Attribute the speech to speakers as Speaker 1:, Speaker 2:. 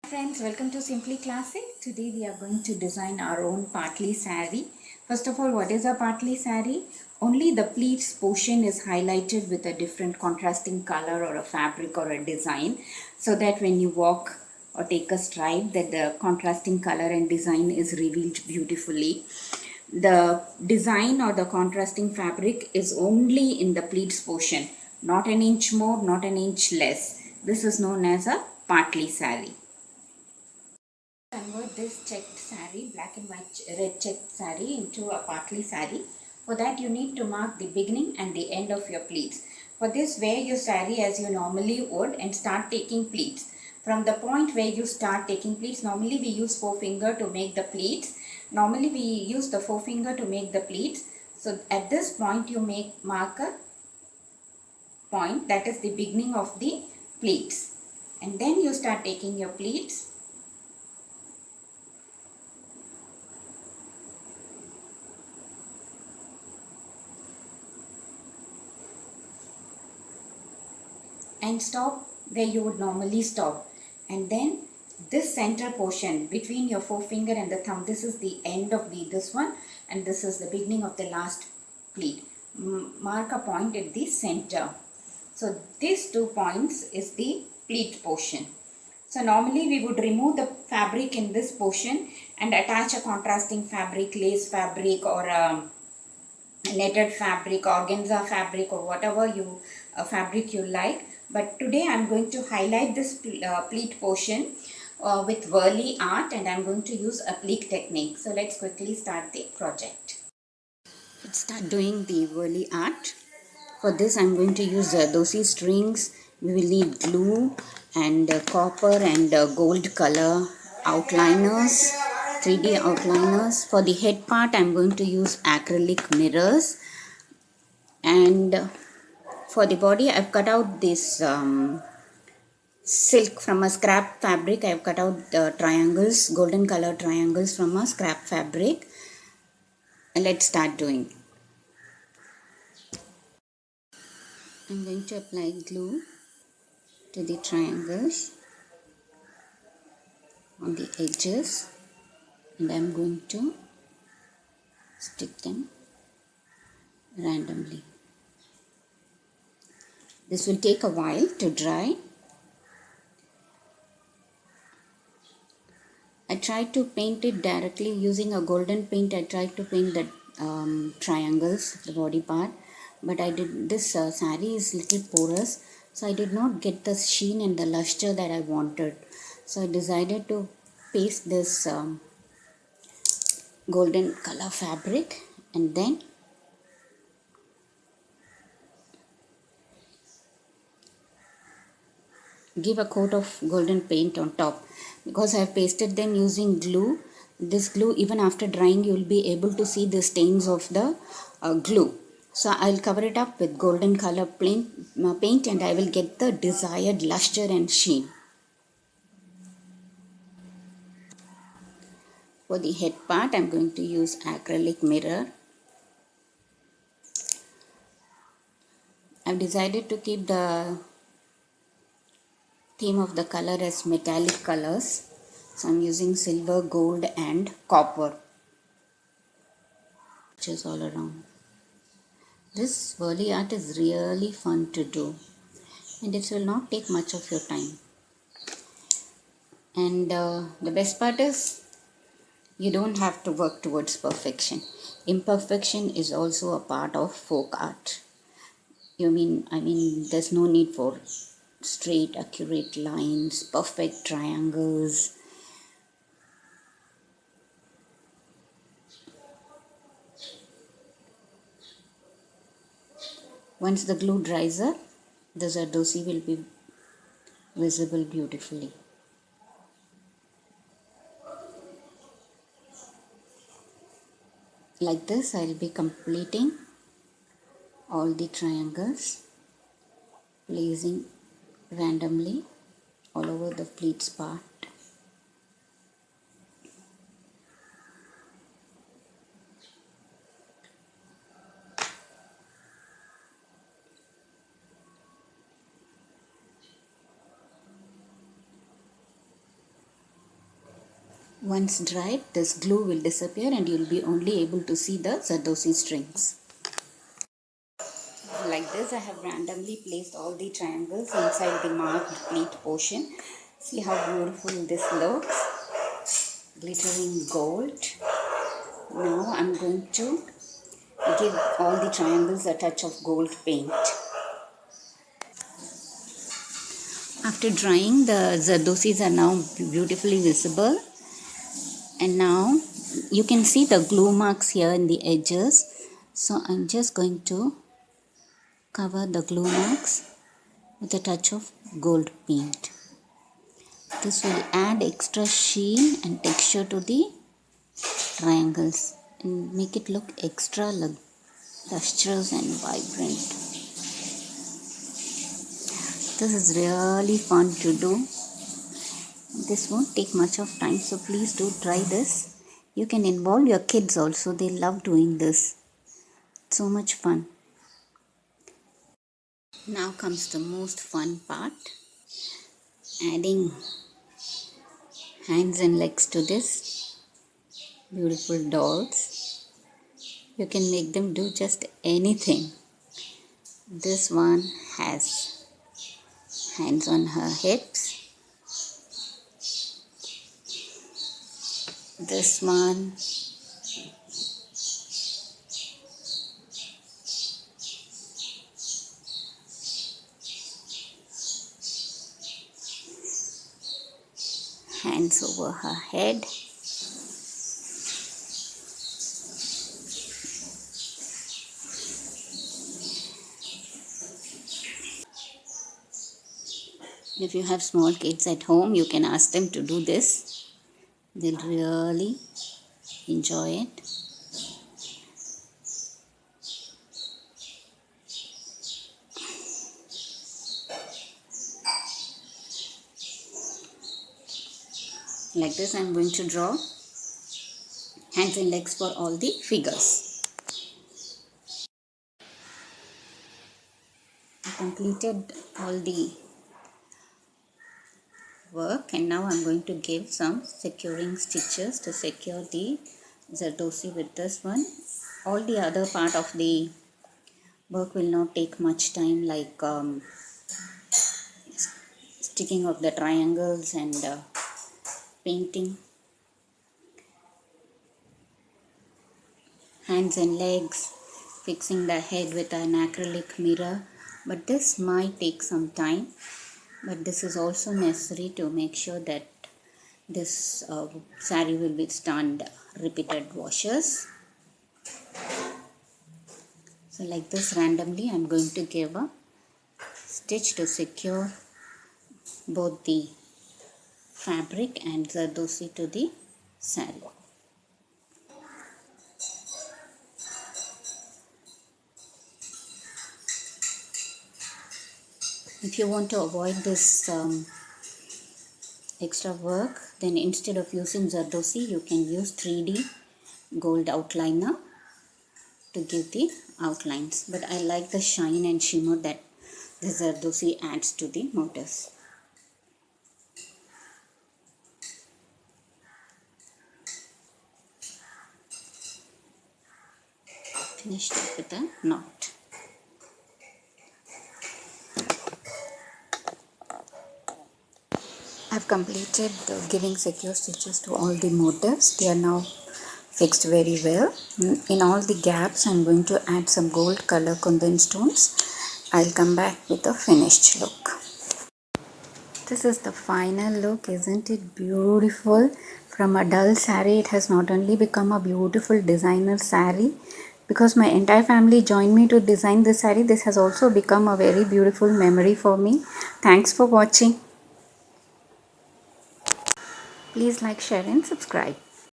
Speaker 1: Friends, welcome to Simply Classic. Today we are going to design our own partly sari. First of all, what is a partly sari? Only the pleats portion is highlighted with a different contrasting color or a fabric or a design, so that when you walk or take a stride, that the contrasting color and design is revealed beautifully. The design or the contrasting fabric is only in the pleats portion, not an inch more, not an inch less. This is known as a partly sari. Convert this checked sari, black and white red checked sari, into a partly sari. For that you need to mark the beginning and the end of your pleats. For this, wear your sari as you normally would and start taking pleats. From the point where you start taking pleats, normally we use forefinger to make the pleats. Normally we use the forefinger to make the pleats. So at this point you mark a point, that is the beginning of the pleats. And then you start taking your pleats. And stop where you would normally stop. And then this center portion between your forefinger and the thumb, this is the end of this one, and this is the beginning of the last pleat. Mark a point at the center. So these 2 points is the pleat portion. So normally we would remove the fabric in this portion and attach a contrasting fabric, lace fabric, or netted fabric, organza fabric, or whatever fabric you like. But today I am going to highlight this pleat portion with Whirly art, and I am going to use applique technique. So let's quickly start the project. Let's start doing the Whirly art. For this I am going to use dosi strings. We will need glue and copper and gold color outliners, 3D outliners. For the head part I am going to use acrylic mirrors, and for the body I've cut out this silk from a scrap fabric. I've cut out the triangles, golden color triangles from a scrap fabric. And let's start doing. I'm going to apply glue to the triangles on the edges, and I'm going to stick them randomly. This will take a while to dry. I tried to paint it directly using a golden paint. I tried to paint the triangles, the body part, but I did this sari is little porous, so I did not get the sheen and the luster that I wanted. So I decided to paste this golden color fabric and then give a coat of golden paint on top. Because I have pasted them using glue, this glue, even after drying you will be able to see the stains of the glue. So I'll cover it up with golden color paint and I will get the desired luster and sheen. For the head part I'm going to use acrylic mirror. I've decided to keep the theme of the color as metallic colors. So I'm using silver, gold and copper. Just all around. This Whirly art is really fun to do, and it will not take much of your time. And the best part is you don't have to work towards perfection. Imperfection is also a part of folk art. I mean, there's no need for straight, accurate lines, perfect triangles. Once the glue dries up, the zardosi will be visible beautifully. Like this, I'll be completing all the triangles, placing randomly all over the pleats part. Once dried, this glue will disappear and you'll be only able to see the Zardozi strings. Like this, I have randomly placed all the triangles inside the marked pleat portion. See how beautiful this looks. Glittering gold. Now I'm going to give all the triangles a touch of gold paint. After drying, the Zardozis are now beautifully visible. And now you can see the glue marks here in the edges. So I'm just going to cover the glue marks with a touch of gold paint. This will add extra sheen and texture to the triangles and make it look extra lustrous and vibrant. This is really fun to do. This won't take much of time, so please do try this. You can involve your kids also, they love doing this. So much fun. Now comes the most fun part, adding hands and legs to this beautiful dolls. You can make them do just anything. This one has hands on her hips. This one hands over her head. If you have small kids at home, you can ask them to do this. They'll really enjoy it. Like this, I'm going to draw hands and legs for all the figures. I completed all the work and now I'm going to give some securing stitches to secure the Zardozi with this one. All the other part of the work will not take much time, like sticking of the triangles and painting. Hands and legs, fixing the head with an acrylic mirror, but this might take some time. But this is also necessary to make sure that this saree will withstand repeated washes. So like this, randomly I'm going to give a stitch to secure both the fabric and Zardozi to the saree. If you want to avoid this extra work, then instead of using Zardozi, you can use 3D gold outliner to give the outlines. But I like the shine and shimmer that the Zardozi adds to the motifs. Finished it with a knot. I've completed giving secure stitches to all the motifs. They are now fixed very well. In all the gaps, I'm going to add some gold color Kundan stones. I'll come back with a finished look. This is the final look. Isn't it beautiful? From a dull saree, it has not only become a beautiful designer saree, because my entire family joined me to design this saree, this has also become a very beautiful memory for me. Thanks for watching. Please like, share and subscribe.